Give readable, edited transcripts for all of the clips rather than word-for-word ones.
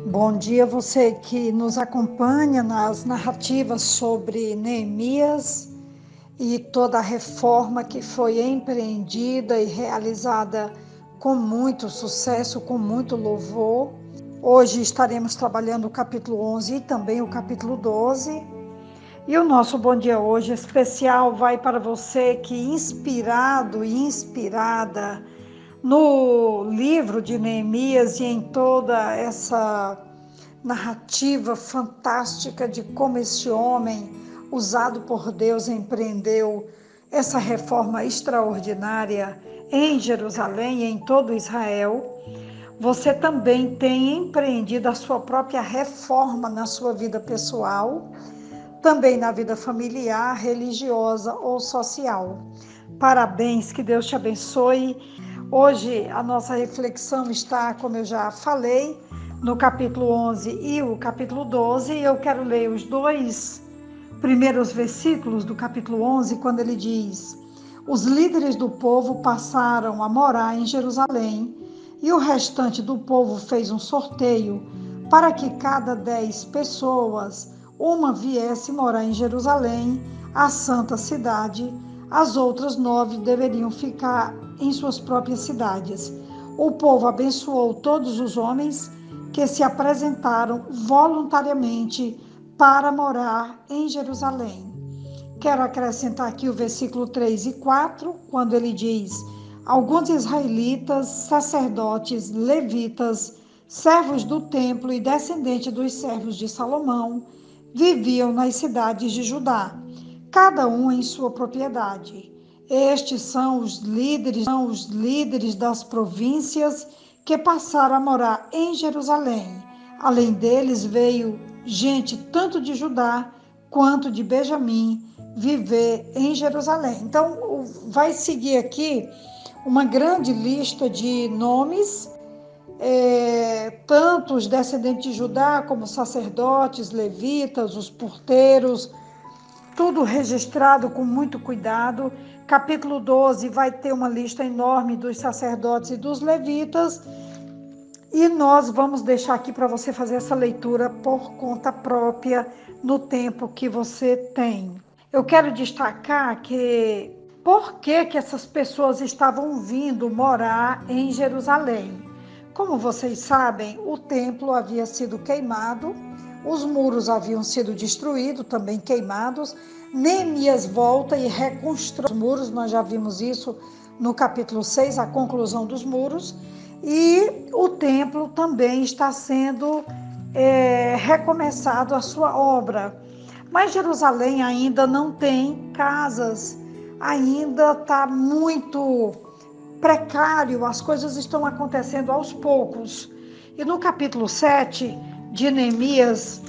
Bom dia, você que nos acompanha nas narrativas sobre Neemias e toda a reforma que foi empreendida e realizada com muito sucesso, com muito louvor. Hoje estaremos trabalhando o capítulo 11 e também o capítulo 12. E o nosso bom dia hoje especial vai para você que, inspirado e inspirada no livro de Neemias e em toda essa narrativa fantástica de como esse homem, usado por Deus, empreendeu essa reforma extraordinária em Jerusalém e em todo Israel, você também tem empreendido a sua própria reforma na sua vida pessoal, também na vida familiar, religiosa ou social. Parabéns, que Deus te abençoe. Hoje a nossa reflexão está, como eu já falei, no capítulo 11 e o capítulo 12. Eu quero ler os dois primeiros versículos do capítulo 11, quando ele diz: os líderes do povo passaram a morar em Jerusalém e o restante do povo fez um sorteio para que cada 10 pessoas, uma viesse morar em Jerusalém, a santa cidade. As outras 9 deveriam ficar em suas próprias cidades. O povo abençoou todos os homens que se apresentaram voluntariamente para morar em Jerusalém. Quero acrescentar aqui o versículo 3 e 4, quando ele diz: alguns israelitas, sacerdotes, levitas, servos do templo e descendentes dos servos de Salomão, viviam nas cidades de Judá, cada um em sua propriedade. Estes são os líderes das províncias que passaram a morar em Jerusalém. Além deles veio gente tanto de Judá quanto de Benjamim viver em Jerusalém. Então, vai seguir aqui uma grande lista de nomes, tanto os descendentes de Judá como sacerdotes, levitas, os porteiros, tudo registrado com muito cuidado. Capítulo 12 vai ter uma lista enorme dos sacerdotes e dos levitas, e nós vamos deixar aqui para você fazer essa leitura por conta própria no tempo que você tem. Eu quero destacar que por que essas pessoas estavam vindo morar em Jerusalém. Como vocês sabem, o templo havia sido queimado, os muros haviam sido destruídos, também queimados. Neemias volta e reconstrói os muros, nós já vimos isso no capítulo 6, a conclusão dos muros. E o templo também está sendo recomeçado a sua obra. Mas Jerusalém ainda não tem casas, ainda está muito precário, as coisas estão acontecendo aos poucos. E no capítulo 7 de Neemias,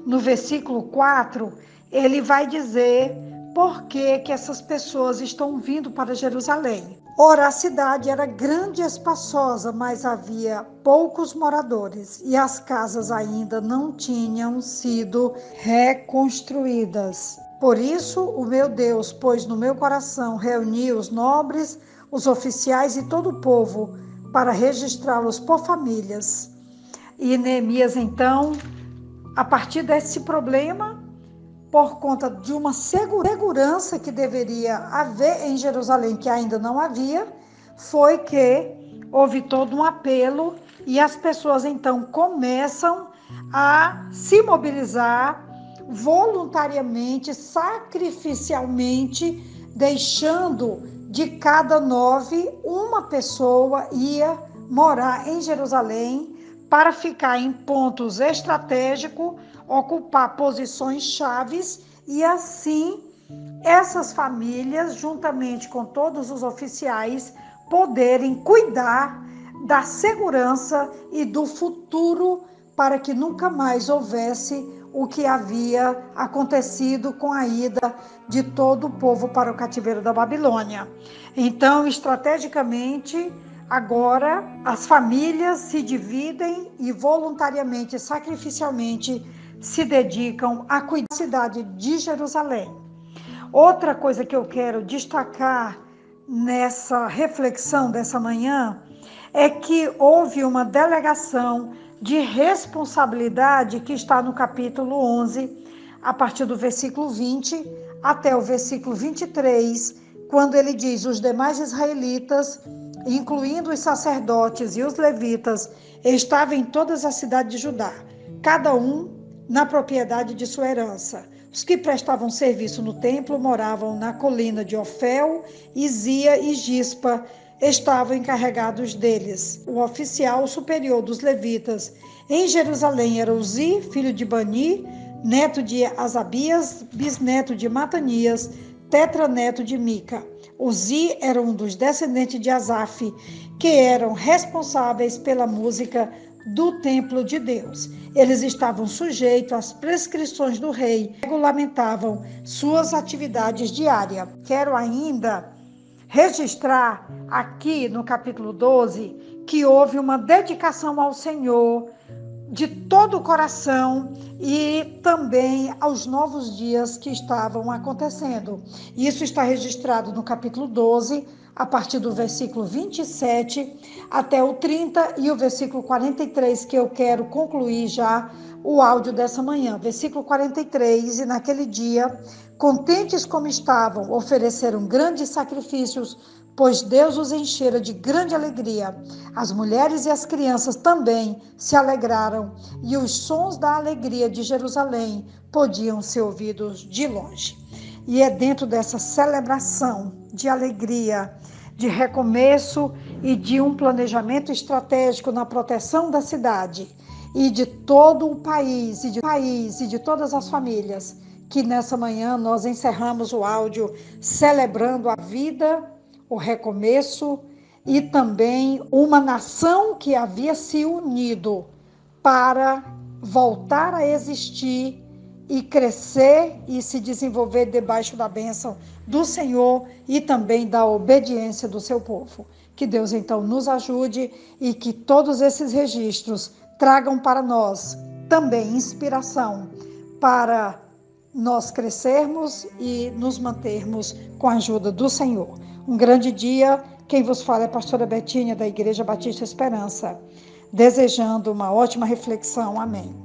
no versículo 4, ele vai dizer por que essas pessoas estão vindo para Jerusalém. Ora, a cidade era grande e espaçosa, mas havia poucos moradores e as casas ainda não tinham sido reconstruídas. Por isso, o meu Deus pôs no meu coração reunir os nobres, os oficiais e todo o povo para registrá-los por famílias. E Neemias, então, a partir desse problema, por conta de uma segurança que deveria haver em Jerusalém, que ainda não havia, foi que houve todo um apelo e as pessoas então começam a se mobilizar voluntariamente, sacrificialmente, deixando de cada 9, uma pessoa ia morar em Jerusalém para ficar em pontos estratégicos, ocupar posições chaves e assim essas famílias, juntamente com todos os oficiais, poderem cuidar da segurança e do futuro para que nunca mais houvesse o que havia acontecido com a ida de todo o povo para o cativeiro da Babilônia. Então, estrategicamente, agora as famílias se dividem e voluntariamente, sacrificialmente, se dedicam a cuidar da cidade de Jerusalém. Outra coisa que eu quero destacar nessa reflexão dessa manhã é que houve uma delegação de responsabilidade que está no capítulo 11, a partir do versículo 20 até o versículo 23, quando ele diz: os demais israelitas, incluindo os sacerdotes e os levitas, estavam em todas as cidades de Judá, cada um na propriedade de sua herança. Os que prestavam serviço no templo moravam na colina de Ofel, Izia e Gispa, estavam encarregados deles. O oficial superior dos levitas em Jerusalém era Uzi, filho de Bani, neto de Asabias, bisneto de Matanias, tetraneto de Mica. Uzi era um dos descendentes de Asaf, que eram responsáveis pela música do templo de Deus. Eles estavam sujeitos às prescrições do rei, regulamentavam suas atividades diárias. Quero ainda registrar aqui no capítulo 12 que houve uma dedicação ao Senhor de todo o coração e também aos novos dias que estavam acontecendo. Isso está registrado no capítulo 12, a partir do versículo 27 até o 30 e o versículo 43, que eu quero concluir já o áudio dessa manhã. Versículo 43: e naquele dia, contentes como estavam, ofereceram grandes sacrifícios, pois Deus os enchera de grande alegria. As mulheres e as crianças também se alegraram, e os sons da alegria de Jerusalém podiam ser ouvidos de longe. E é dentro dessa celebração de alegria, de recomeço e de um planejamento estratégico na proteção da cidade e de todo o país e de todas as famílias, que nessa manhã nós encerramos o áudio celebrando a vida, o recomeço e também uma nação que havia se unido para voltar a existir e crescer e se desenvolver debaixo da bênção do Senhor e também da obediência do seu povo. Que Deus então nos ajude e que todos esses registros tragam para nós também inspiração para nós crescermos e nos mantermos com a ajuda do Senhor. Um grande dia. Quem vos fala é a pastora Betinha, da Igreja Batista Esperança, desejando uma ótima reflexão. Amém.